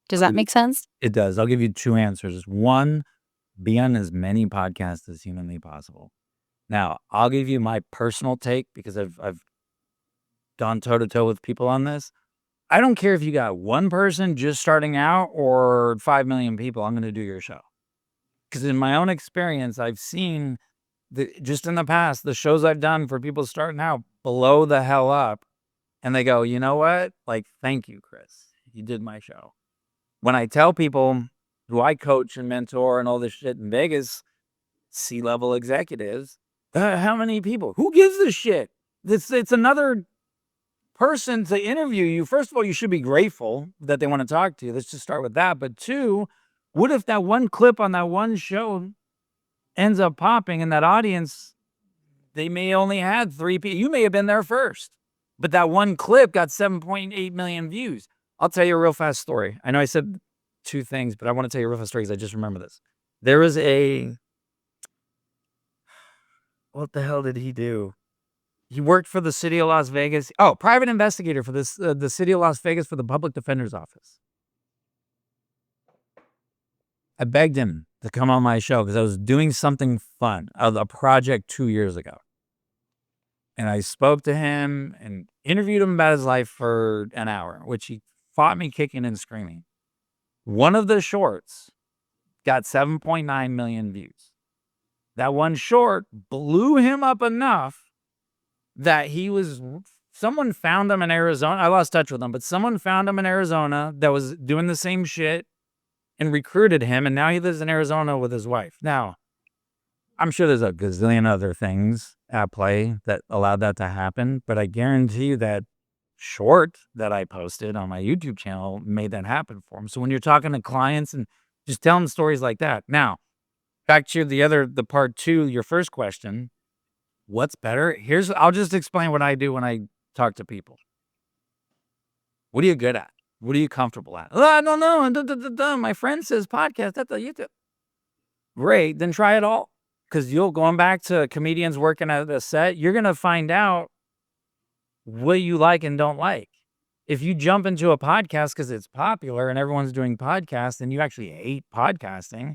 Does that make sense? It does. I'll give you 2 answers. One, be on as many podcasts as humanly possible. Now, I'll give you my personal take because I've gone toe to toe with people on this. I don't care if you got one person just starting out or 5 million people, I'm going to do your show. Because in my own experience, I've seen just in the past, the shows I've done for people starting out blow the hell up. And they go, you know what? Like, thank you, Chris. You did my show. When I tell people who I coach and mentor and all this shit in Vegas, C-level executives, how many people? Who gives a shit? It's another person to interview you. First of all, you should be grateful that they want to talk to you. Let's just start with that. But 2, what if that one clip on that one show ends up popping and that audience, they may only had 3 people. You may have been there first, but that one clip got 7.8 million views. I'll tell you a real fast story. I know I said 2 things, but I want to tell you a real fast story because I just remember this. There was what the hell did he do? He worked for the city of Las Vegas. Oh, private investigator for this the city of Las Vegas for the public defender's office. I begged him to come on my show because I was doing something fun, a project 2 years ago. And I spoke to him and interviewed him about his life for an hour, which he fought me kicking and screaming. One of the shorts got 7.9 million views. That one short blew him up enough that someone found him in Arizona. I lost touch with him, but someone found him in Arizona that was doing the same shit and recruited him. And now he lives in Arizona with his wife. Now, I'm sure there's a gazillion other things at play that allowed that to happen, but I guarantee you that short that I posted on my YouTube channel made that happen for him. So when you're talking to clients and just tell them stories like that. Now, back to the part 2, your first question, what's better? I'll just explain what I do when I talk to people. What are you good at? What are you comfortable at? I don't know. My friend says podcast. That's a YouTube. Great. Then try it all. Because going back to comedians working at a set, you're going to find out what you like and don't like. If you jump into a podcast because it's popular and everyone's doing podcasts and you actually hate podcasting,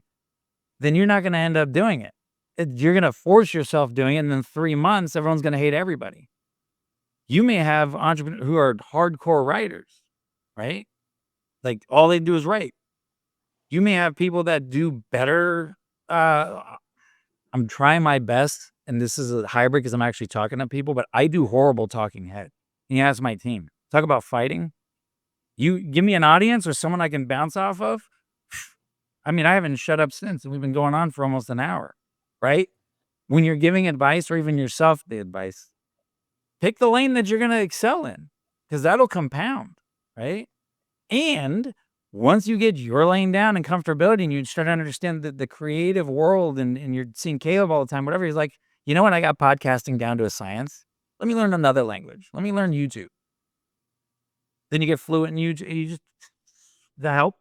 then you're not going to end up doing it. You're going to force yourself doing it, and in 3 months, everyone's going to hate everybody. You may have entrepreneurs who are hardcore writers, right? Like, all they do is write. You may have people that do better. I'm trying my best, and this is a hybrid because I'm actually talking to people, but I do horrible talking head. And you ask my team, talk about fighting. You give me an audience or someone I can bounce off of. I mean, I haven't shut up since, and we've been going on for almost an hour, right? When you're giving advice or even yourself the advice, pick the lane that you're going to excel in because that'll compound, right? And once you get your lane down and comfortability and you start to understand the creative world and you're seeing Caleb all the time, whatever, he's like, you know what? I got podcasting down to a science. Let me learn another language. Let me learn YouTube. Then you get fluent in YouTube. That help?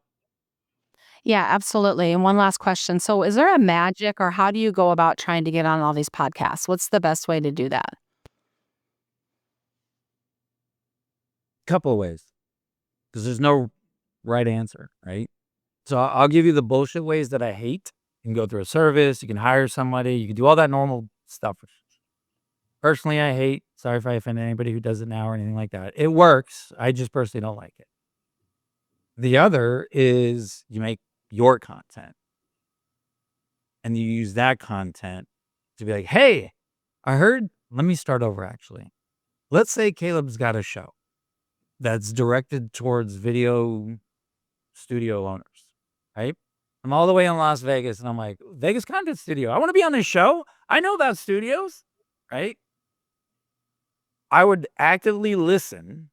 Yeah, absolutely. And one last question. So, is there a magic or how do you go about trying to get on all these podcasts? What's the best way to do that? Couple of ways. Because there's no right answer, right? So I'll give you the bullshit ways that I hate. You can go through a service, you can hire somebody, you can do all that normal stuff. Personally, I hate, sorry if I offend anybody who does it now or anything like that. It works. I just personally don't like it. The other is you make your content and you use that content to be like, hey, let me start over actually. Let's say Caleb's got a show that's directed towards video studio owners, right? I'm all the way in Las Vegas and I'm like, Vegas Content Studio. I want to be on this show. I know about studios, right? I would actively listen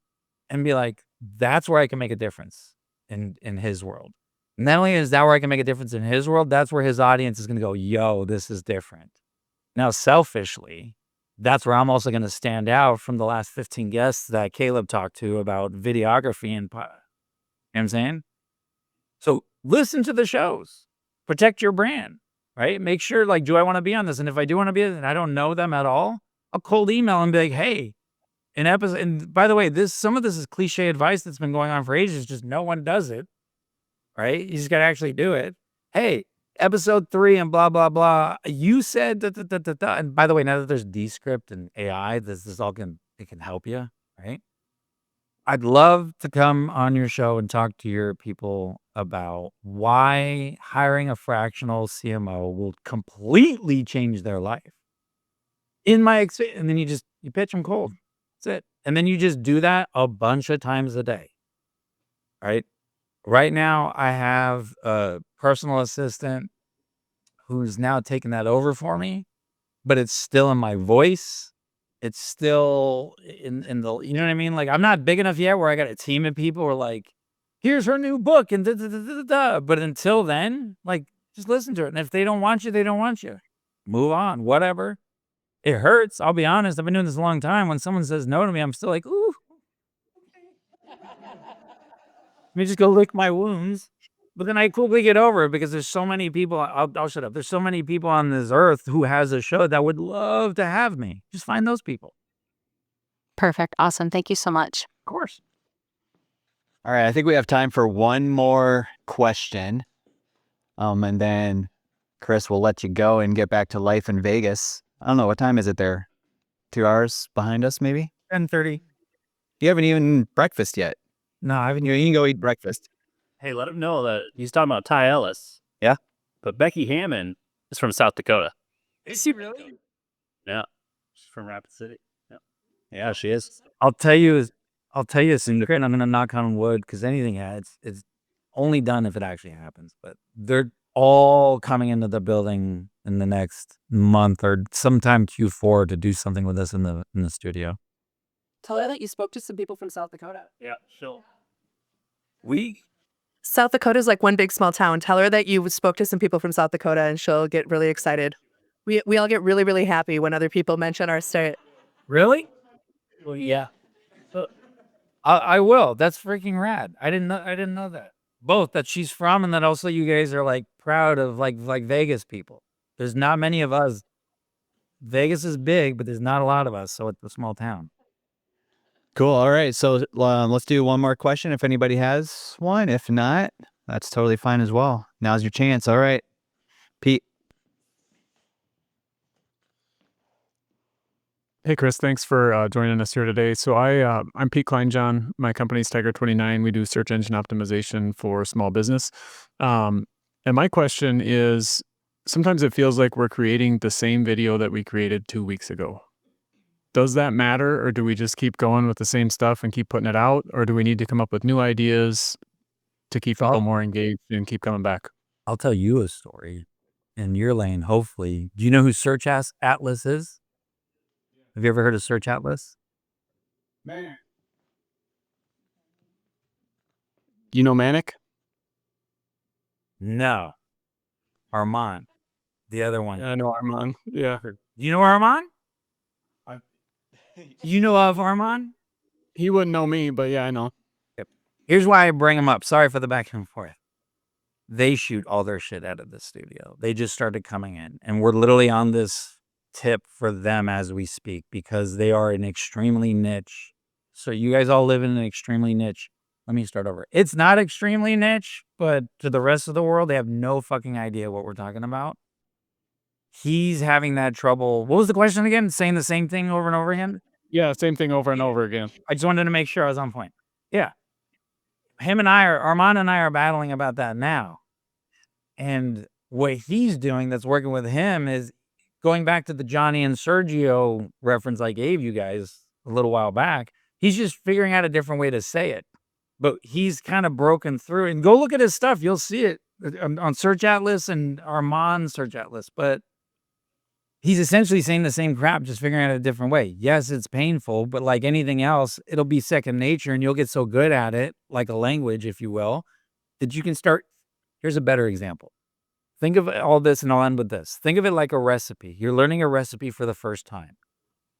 and be like, that's where I can make a difference in his world. Not only is that where I can make a difference in his world, that's where his audience is going to go, yo, this is different. Now, selfishly, that's where I'm also going to stand out from the last 15 guests that Caleb talked to about videography and, you know what I'm saying? So listen to the shows, protect your brand, right? Make sure, like, do I want to be on this? And if I do want to be on it and I don't know them at all, I'll cold email and be like, hey, an episode. And by the way, some of this is cliche advice that's been going on for ages. Just no one does it, right? You just got to actually do it. Hey, episode 3 and blah, blah, blah. You said da, da, da, da, da. And by the way, now that there's Descript and AI, this all it can help you, right? I'd love to come on your show and talk to your people about why hiring a fractional CMO will completely change their life. In my experience, and then you pitch them cold. That's it. And then you just do that a bunch of times a day, right? Right now, I have a personal assistant who's now taking that over for me, but it's still in my voice. It's still in the, you know what I mean? Like, I'm not big enough yet where I got a team of people who are like, here's her new book and da, da, da, da, da, da. But until then, like, just listen to it. And if they don't want you, they don't want you. Move on, whatever. It hurts. I'll be honest. I've been doing this a long time. When someone says no to me, I'm still like, ooh. Let me just go lick my wounds. But then I quickly get over it because there's so many people. I'll shut up. There's so many people on this earth who has a show that would love to have me. Just find those people. Perfect. Awesome. Thank you so much. Of course. All right, I think we have time for one more question. And then Chris will let you go and get back to life in Vegas. I don't know, what time is it there? 2 hours behind us, maybe? 10:30. You haven't even breakfast yet. No, I haven't. You can go eat breakfast. Hey, let him know that he's talking about Ty Ellis. Yeah? But Becky Hammond is from South Dakota. Is she really? Yeah. She's from Rapid City. Yeah. Yeah, she is. I'll tell you a secret, and I'm gonna knock on wood because anything, it's only done if it actually happens. But they're all coming into the building in the next month or sometime Q4 to do something with us in the studio. Tell her that you spoke to some people from South Dakota. Yeah, she'll. South Dakota is like one big small town. Tell her that you spoke to some people from South Dakota and she'll get really excited. We all get really, really happy when other people mention our state. Really? Well, yeah. I will. That's freaking rad. I didn't know that. Both that she's from and that also you guys are like proud of like Vegas people. There's not many of us. Vegas is big, but there's not a lot of us, so it's a small town. Cool. All right. So let's do one more question if anybody has one. If not, that's totally fine as well. Now's your chance. All right. Pete. Hey, Chris, thanks for joining us here today. So I'm Pete Kleinjohn. My company's Tiger29. We do search engine optimization for small business. And my question is, sometimes it feels like we're creating the same video that we created 2 weeks ago. Does that matter, or do we just keep going with the same stuff and keep putting it out, or do we need to come up with new ideas to keep people more engaged and keep coming back? I'll tell you a story in your lane, hopefully. Do you know who Search Atlas is? Have you ever heard of Search Atlas? Man. You know Manic? No. Armand. The other one. Yeah, I know Armand. Yeah. Do you know Armand? You know of Armand? He wouldn't know me, but yeah, I know. Here's why I bring him up. Sorry for the back and forth. They shoot all their shit out of the studio. They just started coming in, and we're literally on this tip for them as we speak because they are an extremely niche. So you guys all live in an extremely niche. Let me start over. It's not extremely niche, but to the rest of the world, they have no fucking idea what we're talking about. He's having that trouble. What was the question again? Saying the same thing over and over again? Yeah, same thing over and over again. I just wanted to make sure I was on point. Yeah. Armand and I are battling about that now. And what he's doing that's working with him is going back to the Johnny and Sergio reference I gave you guys a little while back. He's just figuring out a different way to say it. But he's kind of broken through. And go look at his stuff. You'll see it on Search Atlas and Armand Search Atlas. But he's essentially saying the same crap, just figuring out a different way. Yes, it's painful, but like anything else, it'll be second nature and you'll get so good at it, like a language, if you will, that you can start. Here's a better example. Think of all this, and I'll end with this. Think of it like a recipe. You're learning a recipe for the first time.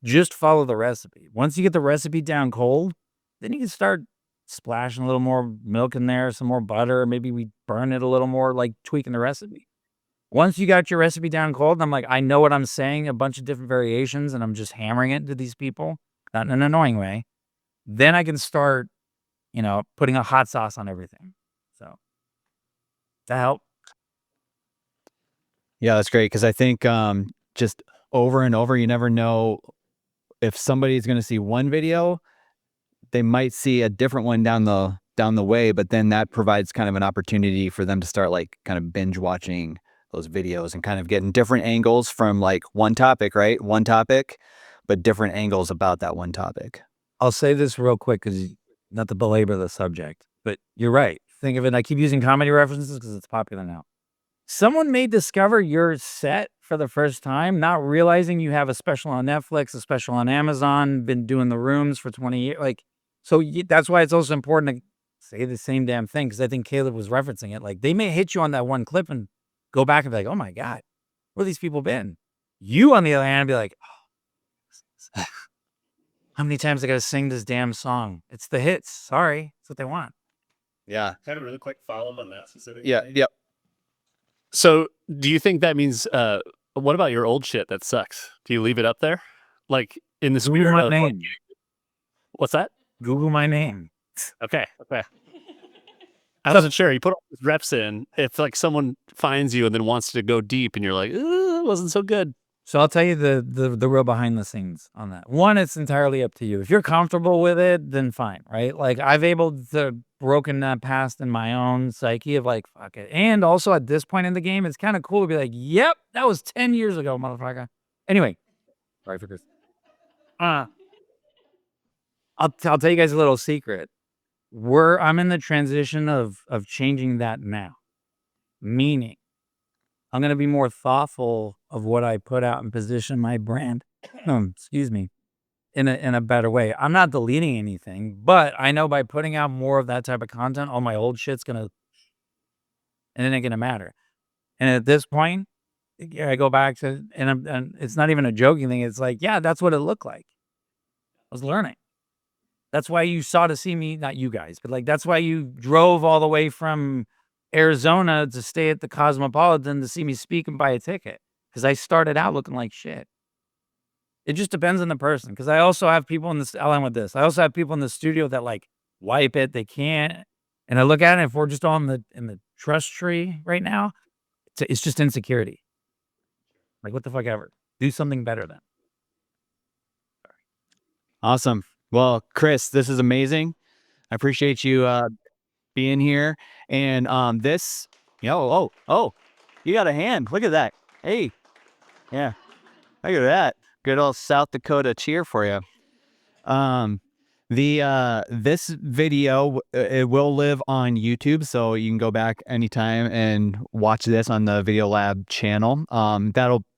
Just follow the recipe. Once you get the recipe down cold, then you can start splashing a little more milk in there, some more butter. Maybe we burn it a little more, like tweaking the recipe. Once you got your recipe down cold, and I'm like, I know what I'm saying, a bunch of different variations, and I'm just hammering it to these people, not in an annoying way. Then I can start, putting a hot sauce on everything. So that help. Yeah, that's great because I think just over and over, you never know if somebody's going to see one video, they might see a different one down the way, but then that provides kind of an opportunity for them to start like kind of binge watching those videos and kind of getting different angles from like one topic, right? One topic, but different angles about that one topic. I'll say this real quick because not to belabor the subject, but you're right. Think of it. I keep using comedy references because it's popular now. Someone may discover your set for the first time, not realizing you have a special on Netflix, a special on Amazon, been doing the rooms for 20 years. That's why it's also important to say the same damn thing. Cause I think Caleb was referencing it. Like they may hit you on that one clip and go back and be like, oh my God, where have these people been? You on the other hand, be like, oh, how many times I got to sing this damn song? It's the hits. Sorry. It's what they want. Yeah. Kind of really quick follow-up on that specific. Yeah. Yep. So do you think that means, what about your old shit that sucks? Do you leave it up there? Like in the Google spirit my of name. What's that? Google my name. Okay. I wasn't sure. You put all these reps in. If like someone finds you and then wants to go deep and you're like, it wasn't so good. So I'll tell you the real behind the scenes on that. One, it's entirely up to you. If you're comfortable with it, then fine, right? Like I've able to broken that past in my own psyche of like, fuck it. And also at this point in the game, it's kind of cool to be like, yep, that was 10 years ago, motherfucker. Anyway, sorry for this. I'll tell you guys a little secret. I'm in the transition of changing that now. Meaning, I'm going to be more thoughtful of what I put out and position my brand, excuse me, in a better way. I'm not deleting anything, but I know by putting out more of that type of content, all my old shit's and it ain't going to matter. And at this point, I go back to, and it's not even a joking thing. It's like, yeah, that's what it looked like. I was learning. That's why you saw to see me, not you guys, but like, that's why you drove all the way from Arizona to stay at the Cosmopolitan to see me speak and buy a ticket. Cause I started out looking like shit. It just depends on the person. Cause I also have people I'll end with this. I also have people in the studio that like wipe it. They can't. And I look at it, if we're just all in the trust tree right now, it's just insecurity. Like what the fuck ever. Do something better then. Awesome. Well, Chris, this is amazing. I appreciate you being here. And this, you got a hand. Look at that. Hey, yeah, look at that. Good old South Dakota cheer for you. This video it will live on YouTube, so you can go back anytime and watch this on the Video Lab channel.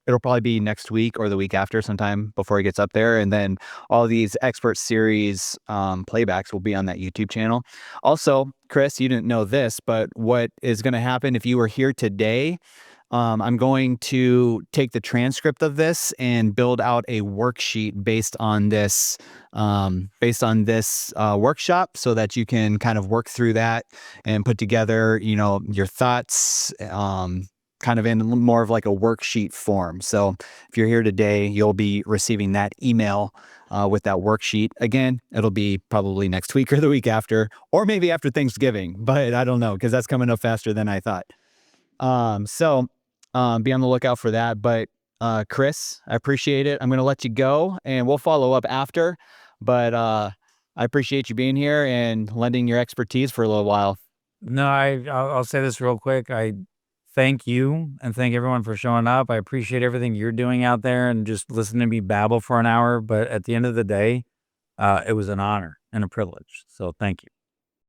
It'll probably be next week or the week after, sometime before it gets up there. And then all these expert series playbacks will be on that YouTube channel. Also, Chris, you didn't know this, but what is going to happen if you were here today? I'm going to take the transcript of this and build out a worksheet based on this workshop, so that you can kind of work through that and put together, your thoughts, kind of in more of like a worksheet form. So if you're here today, you'll be receiving that email with that worksheet. Again, it'll be probably next week or the week after, or maybe after Thanksgiving, but I don't know, because that's coming up faster than I thought. Be on the lookout for that. But Chris, I appreciate it. I'm going to let you go and we'll follow up after. But I appreciate you being here and lending your expertise for a little while. No, I'll say this real quick. I thank you and thank everyone for showing up. I appreciate everything you're doing out there and just listening to me babble for an hour. But at the end of the day, it was an honor and a privilege. So thank you.